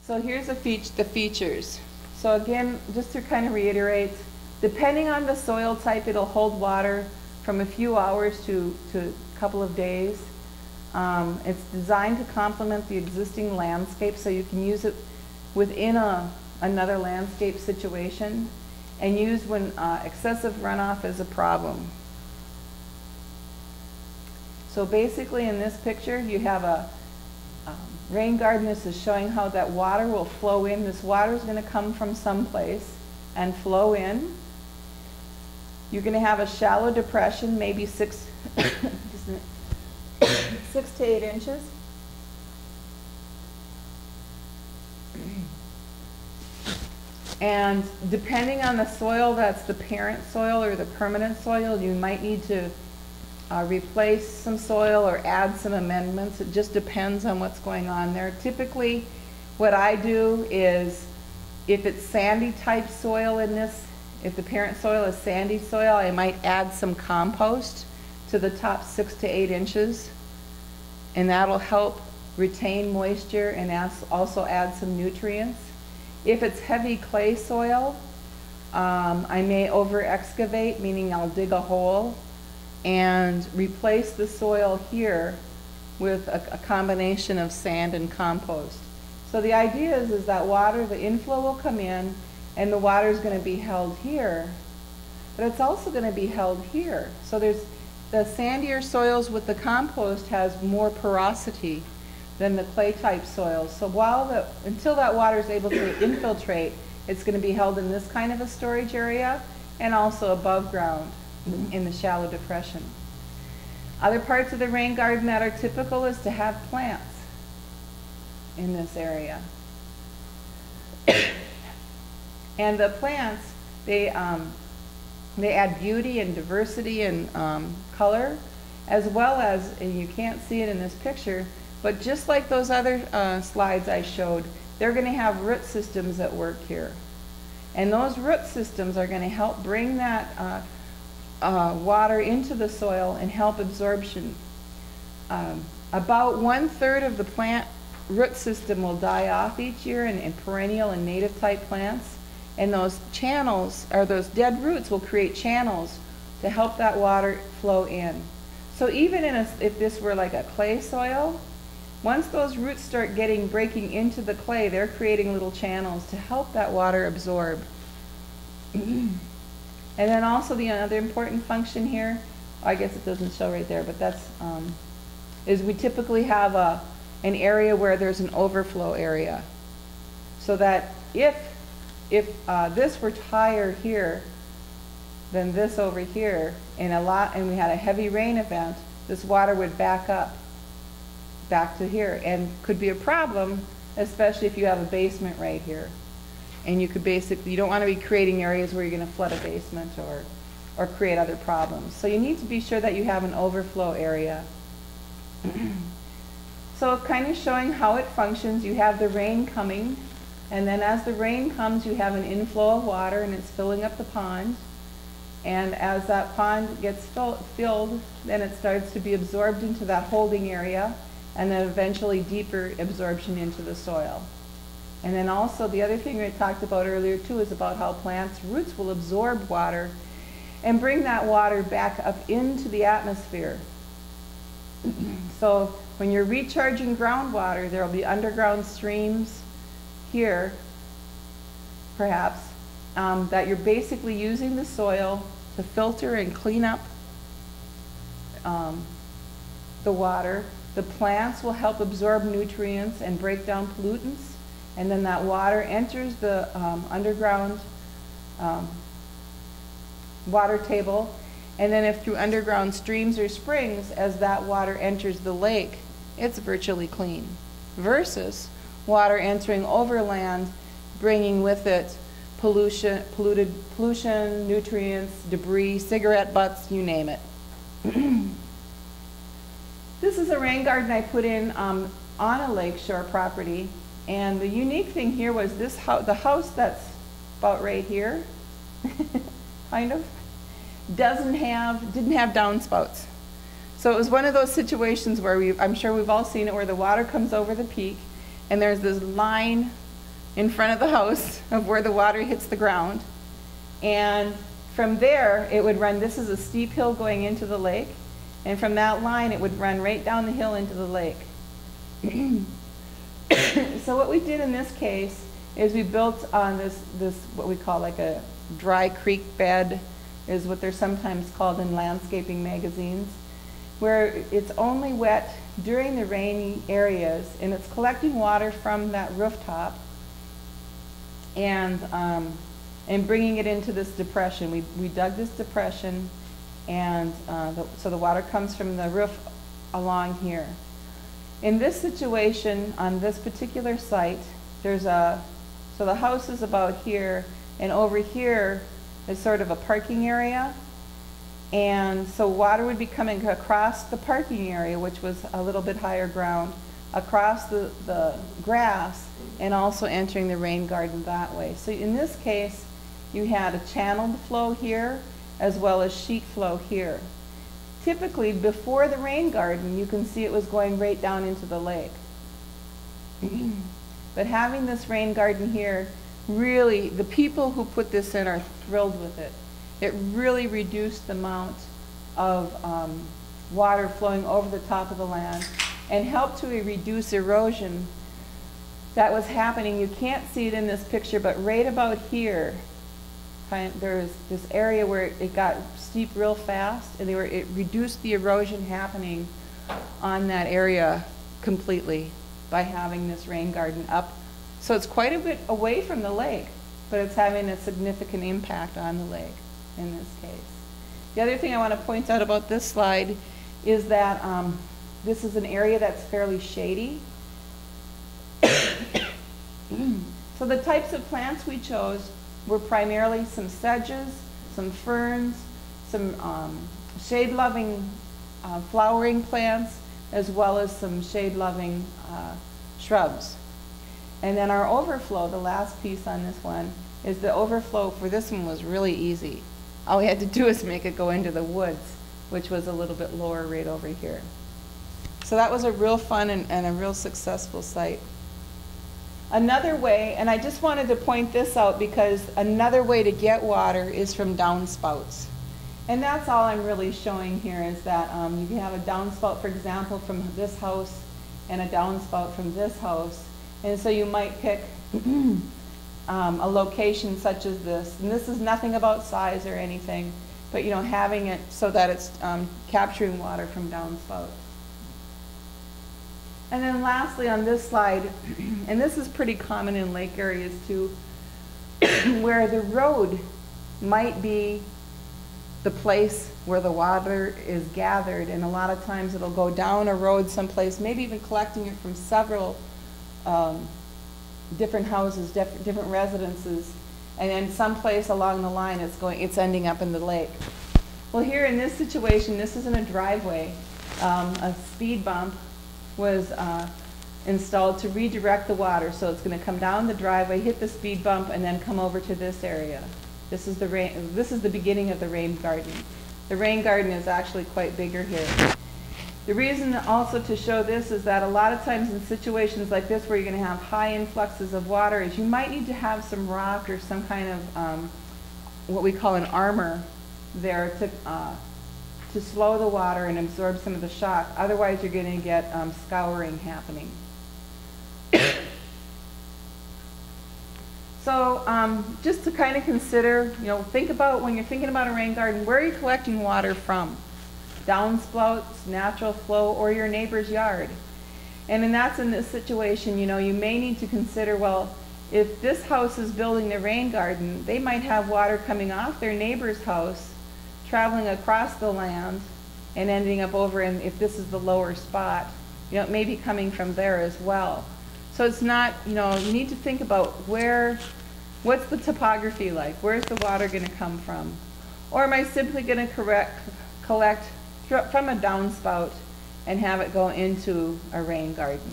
So here's the features. So again, just to kind of reiterate, depending on the soil type, it'll hold water from a few hours to a couple of days. It's designed to complement the existing landscape, so you can use it within another landscape situation and use when excessive runoff is a problem. So basically in this picture you have a rain garden. This is showing how that water will flow in. This water is going to come from someplace and flow in. You're going to have a shallow depression, maybe 6 to 8 inches. And depending on the soil, that's the parent soil or the permanent soil, you might need to replace some soil or add some amendments. It just depends on what's going on there. Typically, what I do is, if it's sandy type soil in this, if the parent soil is sandy soil, I might add some compost to the top 6 to 8 inches, and that'll help retain moisture and also add some nutrients. If it's heavy clay soil, I may over excavate, meaning I'll dig a hole and replace the soil here with a combination of sand and compost. So the idea is that water, the inflow will come in and the water is going to be held here, but it's also going to be held here. So there's the sandier soils with the compost has more porosity than the clay type soils. So until that water is able to infiltrate, it's going to be held in this kind of a storage area and also above ground in the shallow depression. Other parts of the rain garden that are typical is to have plants in this area. And the plants, they add beauty and diversity and color, as well as, and you can't see it in this picture, but just like those other slides I showed, they're going to have root systems that work here. And those root systems are going to help bring that water into the soil and help absorption. About 1/3 of the plant root system will die off each year in perennial and native type plants. And those channels, or those dead roots, will create channels to help that water flow in. So even if this were like a clay soil, once those roots start breaking into the clay, they're creating little channels to help that water absorb. And then also the other important function here, I guess it doesn't show right there, but that's, is we typically have an area where there's an overflow area. So that if this were higher here than this over here, and we had a heavy rain event, this water would back up, back to here, and could be a problem, especially if you have a basement right here. And you could basically, you don't want to be creating areas where you're going to flood a basement or create other problems. So you need to be sure that you have an overflow area. So kind of showing how it functions, you have the rain coming, and then as the rain comes, you have an inflow of water and it's filling up the pond. And as that pond gets filled, then it starts to be absorbed into that holding area, and then eventually deeper absorption into the soil. And then also the other thing we talked about earlier too is about how plants' roots will absorb water and bring that water back up into the atmosphere. So when you're recharging groundwater, there will be underground streams here, perhaps, that you're basically using the soil to filter and clean up the water. The plants will help absorb nutrients and break down pollutants, and then that water enters the underground water table, and then if through underground streams or springs, as that water enters the lake, it's virtually clean, versus water entering overland, bringing with it pollution, nutrients, debris, cigarette butts, you name it. This is a rain garden I put in on a lakeshore property, and the unique thing here was this the house that's about right here, kind of, didn't have downspouts. So it was one of those situations where I'm sure we've all seen it, where the water comes over the peak, and there's this line in front of the house of where the water hits the ground. And from there, it would run, this is a steep hill going into the lake, and from that line, it would run right down the hill into the lake. So what we did in this case is we built on this what we call like a dry creek bed, is what they're sometimes called in landscaping magazines, where it's only wet during the rainy areas, and it's collecting water from that rooftop and bringing it into this depression. We dug this depression, and so the water comes from the roof along here. In this situation, on this particular site, so the house is about here, and over here is sort of a parking area. And so water would be coming across the parking area, which was a little bit higher ground, across the grass, and also entering the rain garden that way. So in this case, you had a channeled flow here, as well as sheet flow here. Typically, before the rain garden, you can see it was going right down into the lake. But having this rain garden here, really, the people who put this in are thrilled with it. It really reduced the amount of water flowing over the top of the land and helped to reduce erosion that was happening. You can't see it in this picture, but right about here, there's this area where it got steep real fast, and it reduced the erosion happening on that area completely by having this rain garden up. So it's quite a bit away from the lake, but it's having a significant impact on the lake in this case. The other thing I want to point out about this slide is that this is an area that's fairly shady. So the types of plants we chose were primarily some sedges, some ferns, some shade-loving flowering plants, as well as some shade-loving shrubs. And then our overflow, the last piece on this one, is the overflow for this one was really easy. All we had to do is make it go into the woods, which was a little bit lower right over here. So that was a real fun and a real successful site. Another way, and I just wanted to point this out because another way to get water is from downspouts. And that's all I'm really showing here, is that you can have a downspout, for example, from this house and a downspout from this house. And so you might pick a location such as this. And this is nothing about size or anything, but you know, having it so that it's capturing water from downspouts. And then lastly on this slide, and this is pretty common in lake areas too, where the road might be the place where the water is gathered, and a lot of times it'll go down a road someplace, maybe even collecting it from several different houses, different residences, and then someplace along the line it's ending up in the lake. Well, here in this situation, this isn't a driveway. A speed bump was installed to redirect the water, so it's going to come down the driveway, hit the speed bump, and then come over to this area. This is the beginning of the rain garden. The rain garden is actually quite bigger here. The reason also to show this is that a lot of times in situations like this where you're going to have high influxes of water, is you might need to have some rock or some kind of what we call an armor there to slow the water and absorb some of the shock. Otherwise you're going to get scouring happening. So just to kind of consider, you know, think about when you're thinking about a rain garden, where are you collecting water from? Downspouts, natural flow, or your neighbor's yard? And that's in this situation, you know, you may need to consider, well, if this house is building the rain garden, they might have water coming off their neighbor's house, traveling across the land, and ending up over in, if this is the lower spot, you know, it may be coming from there as well. So it's not, you know, you need to think about what's the topography like? Where's the water going to come from? Or am I simply going to collect from a downspout and have it go into a rain garden?